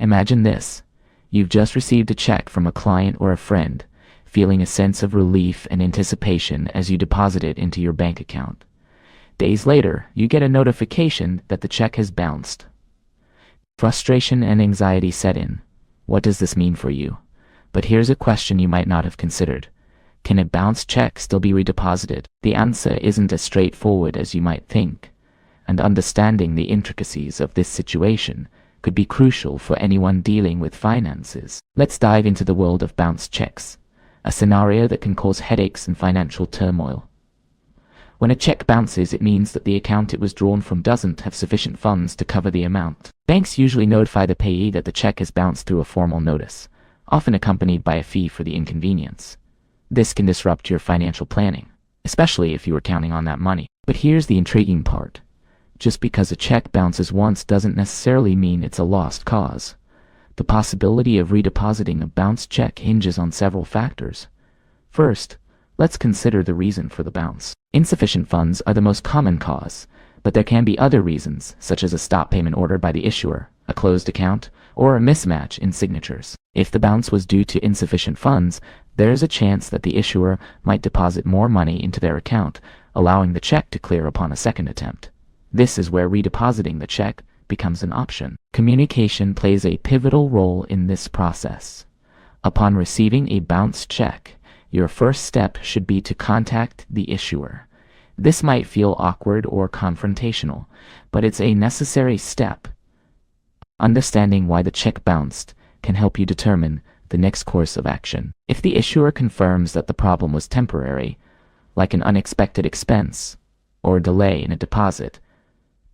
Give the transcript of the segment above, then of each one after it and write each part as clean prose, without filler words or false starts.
Imagine this. You've just received a check from a client or a friend, feeling a sense of relief and anticipation as you deposit it into your bank account. Days later, you get a notification that the check has bounced. Frustration and anxiety set in. What does this mean for you? But here's a question you might not have considered. Can a bounced check still be redeposited? The answer isn't as straightforward as you might think, and understanding the intricacies of this situation could be crucial for anyone dealing with finances. Let's dive into the world of bounced checks, a scenario that can cause headaches and financial turmoil. When a check bounces, it means that the account it was drawn from doesn't have sufficient funds to cover the amount. Banks usually notify the payee that the check has bounced through a formal notice, often accompanied by a fee for the inconvenience. This can disrupt your financial planning, especially if you were counting on that money. But here's the intriguing part. Just because a check bounces once doesn't necessarily mean it's a lost cause. The possibility of redepositing a bounced check hinges on several factors. First, let's consider the reason for the bounce. Insufficient funds are the most common cause, but there can be other reasons, such as a stop payment order by the issuer, a closed account, or a mismatch in signatures. If the bounce was due to insufficient funds, there's a chance that the issuer might deposit more money into their account, allowing the check to clear upon a second attempt. This is where redepositing the check becomes an option. Communication plays a pivotal role in this process. Upon receiving a bounced check, your first step should be to contact the issuer. This might feel awkward or confrontational, but it's a necessary step. Understanding why the check bounced can help you determine the next course of action. If the issuer confirms that the problem was temporary, like an unexpected expense or a delay in a deposit,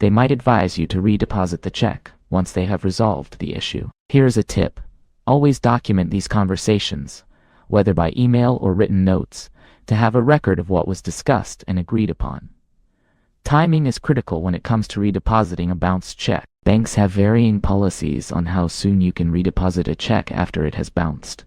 they might advise you to redeposit the check once they have resolved the issue. Here's a tip. Always document these conversations, whether by email or written notes, to have a record of what was discussed and agreed upon. Timing is critical when it comes to redepositing a bounced check. Banks have varying policies on how soon you can redeposit a check after it has bounced.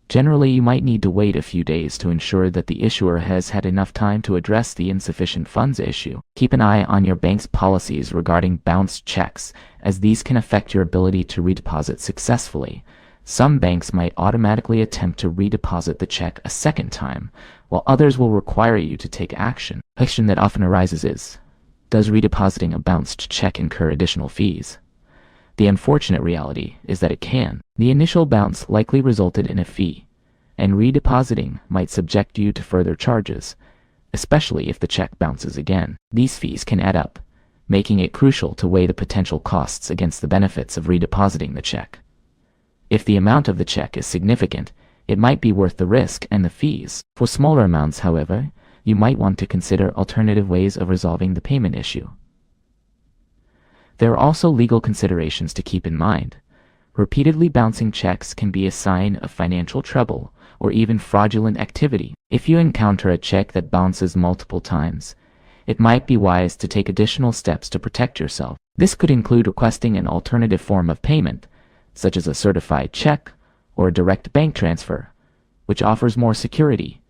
Generally, you might need to wait a few days to ensure that the issuer has had enough time to address the insufficient funds issue. Keep an eye on your bank's policies regarding bounced checks, as these can affect your ability to redeposit successfully. Some banks might automatically attempt to redeposit the check a second time, while others will require you to take action. The question that often arises is, does redepositing a bounced check incur additional fees? The unfortunate reality is that it can. The initial bounce likely resulted in a fee, and redepositing might subject you to further charges, especially if the check bounces again. These fees can add up, making it crucial to weigh the potential costs against the benefits of redepositing the check. If the amount of the check is significant, it might be worth the risk and the fees. For smaller amounts, however, you might want to consider alternative ways of resolving the payment issue. There are also legal considerations to keep in mind. Repeatedly bouncing checks can be a sign of financial trouble or even fraudulent activity. If you encounter a check that bounces multiple times, it might be wise to take additional steps to protect yourself. This could include requesting an alternative form of payment, such as a certified check or a direct bank transfer, which offers more security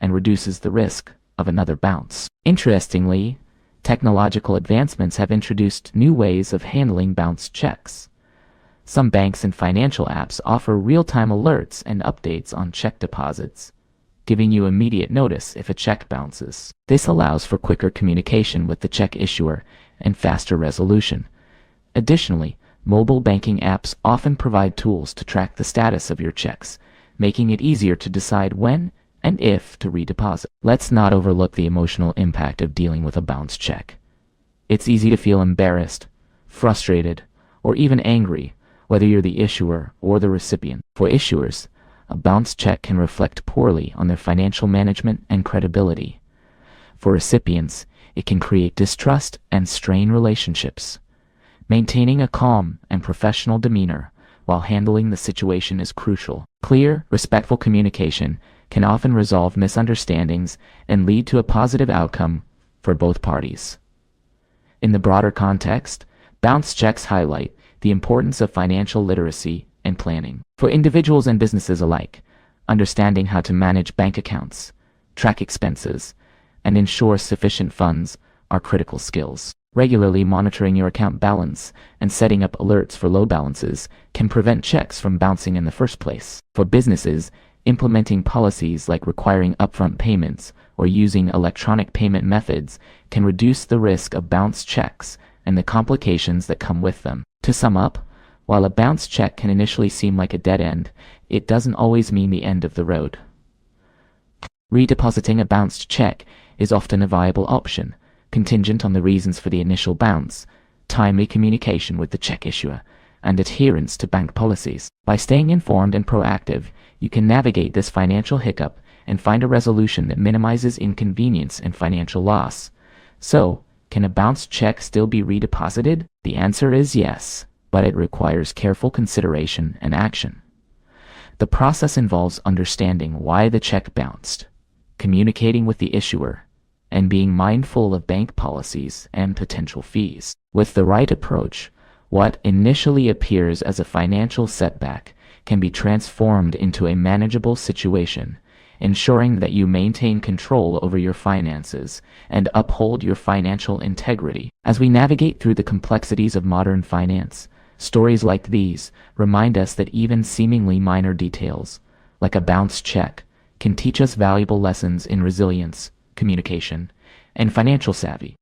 and reduces the risk of another bounce. Interestingly, technological advancements have introduced new ways of handling bounced checks. Some banks and financial apps offer real-time alerts and updates on check deposits, giving you immediate notice if a check bounces. This allows for quicker communication with the check issuer and faster resolution. Additionally, mobile banking apps often provide tools to track the status of your checks, making it easier to decide when and if to redeposit. Let's not overlook the emotional impact of dealing with a bounced check. It's easy to feel embarrassed, frustrated, or even angry, whether you're the issuer or the recipient. For issuers, a bounced check can reflect poorly on their financial management and credibility. For recipients, it can create distrust and strain relationships. Maintaining a calm and professional demeanor while handling the situation is crucial. Clear, respectful communication can often resolve misunderstandings and lead to a positive outcome for both parties. In the broader context, bounce checks highlight the importance of financial literacy and planning. For individuals and businesses alike, understanding how to manage bank accounts, track expenses, and ensure sufficient funds are critical skills. Regularly monitoring your account balance and setting up alerts for low balances can prevent checks from bouncing in the first place. For businesses, implementing policies like requiring upfront payments or using electronic payment methods can reduce the risk of bounced checks and the complications that come with them. To sum up, while a bounced check can initially seem like a dead end, it doesn't always mean the end of the road. Redepositing a bounced check is often a viable option, contingent on the reasons for the initial bounce, timely communication with the check issuer, and adherence to bank policies. By staying informed and proactive, you can navigate this financial hiccup and find a resolution that minimizes inconvenience and financial loss. So, can a bounced check still be redeposited? The answer is yes, but it requires careful consideration and action. The process involves understanding why the check bounced, communicating with the issuer, and being mindful of bank policies and potential fees. With the right approach, what initially appears as a financial setback can be transformed into a manageable situation, ensuring that you maintain control over your finances and uphold your financial integrity. As we navigate through the complexities of modern finance, stories like these remind us that even seemingly minor details, like a bounced check, can teach us valuable lessons in resilience, communication, and financial savvy.